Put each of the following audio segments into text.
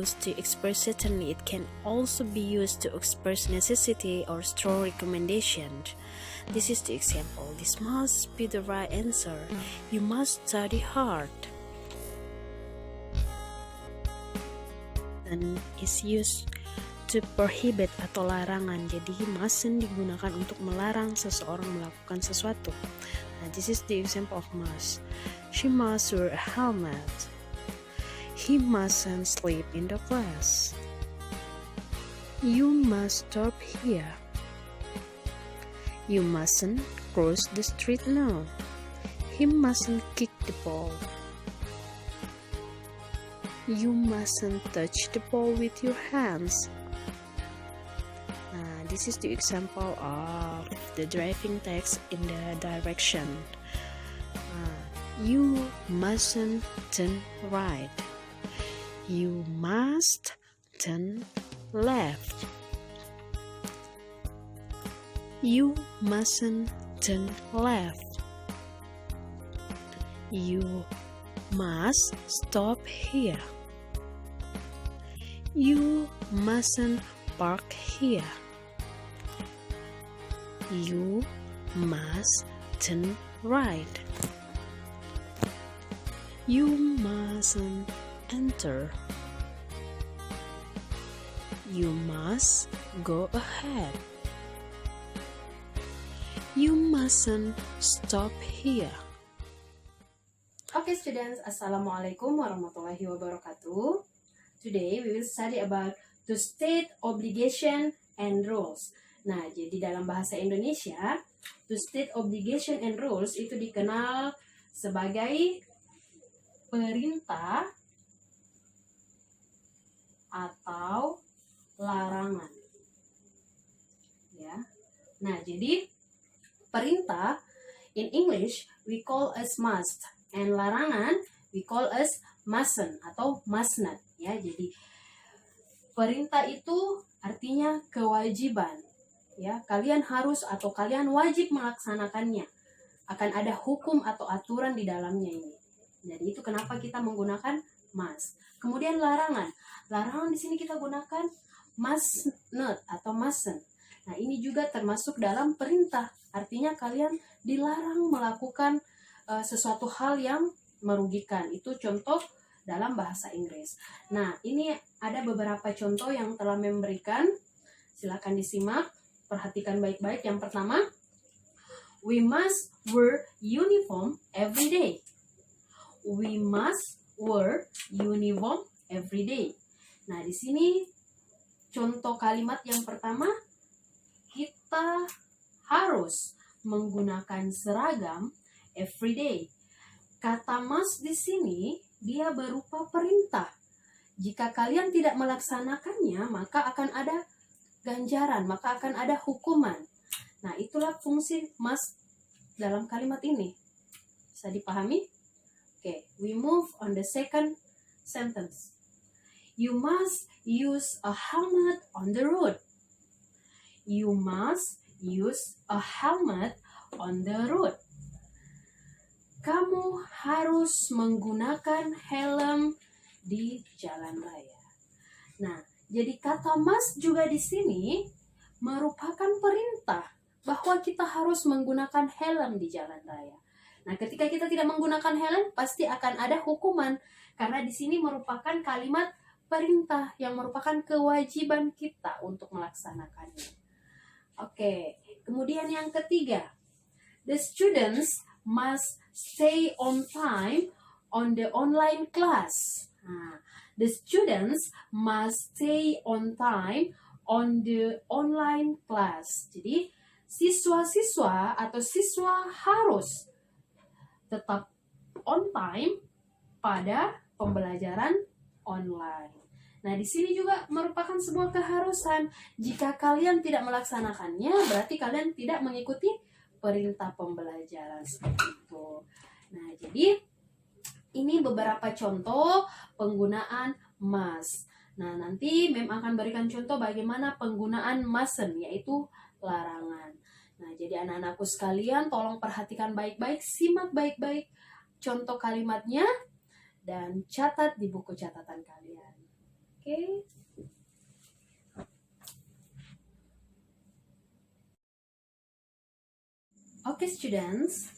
used to express certainly. It can also be used to express necessity or strong recommendation. This is the example. This must be the right answer. You must study hard. And is used to prohibit atau larangan. Jadi mustn't digunakan untuk melarang seseorang melakukan sesuatu. Nah, this is the example of must. She must wear a helmet. He mustn't sleep in the class. You must stop here. You mustn't cross the street now. He mustn't kick the ball. You mustn't touch the ball with your hands. This is the example of the driving text in the direction. You mustn't turn right. You must turn left. You mustn't turn left. You must stop here. You mustn't park here. You must turn right. You mustn't enter. You must go ahead. You mustn't stop here. Okay students, Assalamualaikum warahmatullahi wabarakatuh. Today we will study about to state obligation and rules. Nah, jadi dalam bahasa Indonesia, to state obligation and rules itu dikenal sebagai perintah atau larangan. Ya. Nah, jadi perintah in English we call as must, and larangan we call as mustn't atau must not. Ya, jadi perintah itu artinya kewajiban. Ya, kalian harus atau kalian wajib melaksanakannya. Akan ada hukum atau aturan di dalamnya ini. Jadi itu kenapa kita menggunakan must. Kemudian larangan. Larangan di sini kita gunakan must not atau mustn't. Nah, ini juga termasuk dalam perintah. Artinya kalian dilarang melakukan sesuatu hal yang merugikan. Itu contoh dalam bahasa Inggris. Nah, ini ada beberapa contoh yang telah memberikan. Silakan disimak. Perhatikan baik-baik. Yang pertama, we must wear uniform every day. We must wear uniform every day. Nah, di sini contoh kalimat yang pertama, kita harus menggunakan seragam every day. Kata must di sini dia berupa perintah. Jika kalian tidak melaksanakannya, maka akan ada ganjaran, maka akan ada hukuman. Nah, itulah fungsi must dalam kalimat ini. Bisa dipahami? Oke, we move on the second sentence. You must use a helmet on the road. You must use a helmet on the road. Kamu harus menggunakan helm di jalan raya. Nah, jadi kata must juga di sini merupakan perintah bahwa kita harus menggunakan helm di jalan raya. Nah, ketika kita tidak menggunakan helm, pasti akan ada hukuman. Karena di sini merupakan kalimat perintah yang merupakan kewajiban kita untuk melaksanakannya. Oke, kemudian yang ketiga. The students must stay on time on the online class. Nah, the students must stay on time on the online class. Jadi, siswa-siswa atau siswa harus tetap on time pada pembelajaran online. Nah, di sini juga merupakan sebuah keharusan. Jika kalian tidak melaksanakannya, berarti kalian tidak mengikuti perintah pembelajaran seperti itu. Nah, jadi ini beberapa contoh penggunaan must. Nah, nanti Mem akan berikan contoh bagaimana penggunaan mustn't, yaitu larangan. Nah, jadi anak-anakku sekalian, tolong perhatikan baik-baik, simak baik-baik contoh kalimatnya, dan catat di buku catatan kalian. Okay. Okay, students,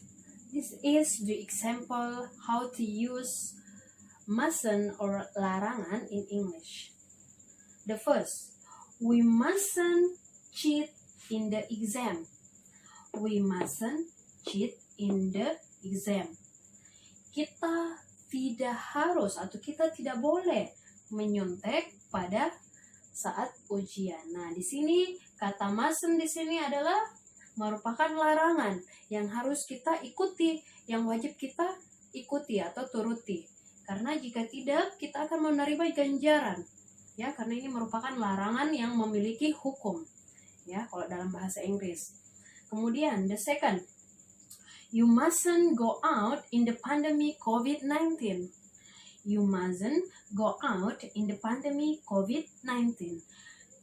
this is the example how to use mustn't or larangan in English. The first, we mustn't cheat in the exam. We mustn't cheat in the exam. Kita tidak harus atau kita tidak boleh menyontek pada saat ujian. Nah, di sini kata mustn't di sini adalah merupakan larangan yang harus kita ikuti, yang wajib kita ikuti atau turuti. Karena jika tidak, kita akan menerima ganjaran. Ya, karena ini merupakan larangan yang memiliki hukum. Ya, kalau dalam bahasa Inggris. Kemudian, the second, you mustn't go out in the pandemic COVID-19. You mustn't go out in the pandemic COVID-19.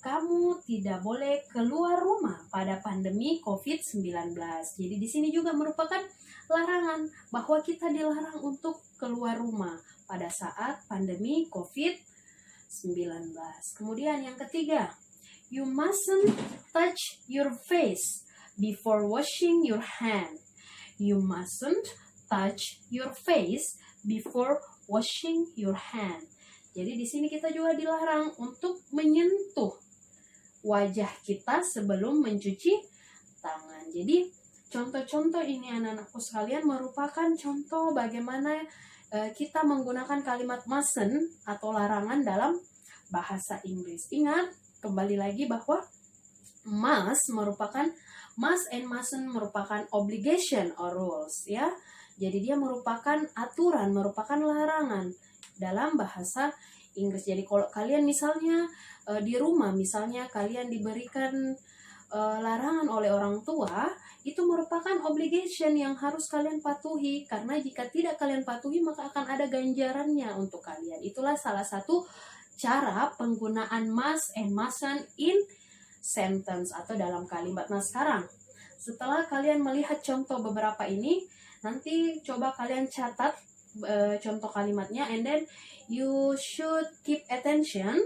Kamu tidak boleh keluar rumah pada pandemi COVID-19. Jadi di sini juga merupakan larangan bahwa kita dilarang untuk keluar rumah pada saat pandemi COVID-19. Kemudian yang ketiga, you mustn't touch your face before washing your hand. You mustn't touch your face before washing your hand. Jadi di sini kita juga dilarang untuk menyentuh wajah kita sebelum mencuci tangan. Jadi contoh-contoh ini anak-anakku sekalian merupakan contoh bagaimana kita menggunakan kalimat mustn't atau larangan dalam bahasa Inggris. Ingat kembali lagi bahwa must and mustn't merupakan obligation or rules ya. Jadi dia merupakan aturan, merupakan larangan dalam bahasa Inggris. Jadi kalau kalian misalnya di rumah, misalnya kalian diberikan larangan oleh orang tua, itu merupakan obligation yang harus kalian patuhi. Karena jika tidak kalian patuhi, maka akan ada ganjarannya untuk kalian. Itulah salah satu cara penggunaan must and mustn't in sentence atau dalam kalimat. Nah sekarang, setelah kalian melihat contoh beberapa ini, nanti coba kalian catat contoh kalimatnya, and then you should keep attention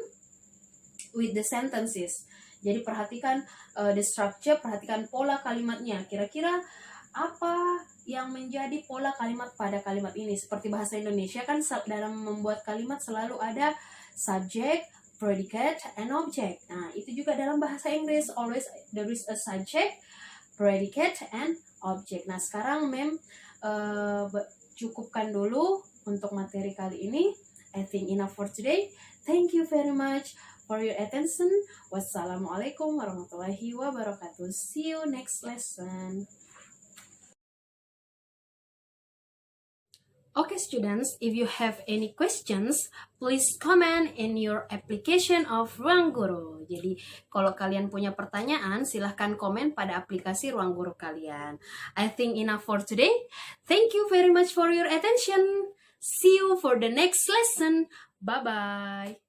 with the sentences. Jadi perhatikan the structure, perhatikan pola kalimatnya. Kira-kira apa yang menjadi pola kalimat pada kalimat ini? Seperti bahasa Indonesia kan dalam membuat kalimat selalu ada subject, predicate, and object. Nah, itu juga dalam bahasa Inggris always there is a subject, predicate, and object. Nah, sekarang cukupkan dulu untuk materi kali ini. I think enough for today. Thank you very much for your attention. Wassalamualaikum warahmatullahi wabarakatuh. See you next lesson. Okay students, if you have any questions, please comment in your application of Ruang Guru. Jadi kalau kalian punya pertanyaan, silahkan komen pada aplikasi Ruang Guru kalian. I think enough for today. Thank you very much for your attention. See you for the next lesson. Bye-bye.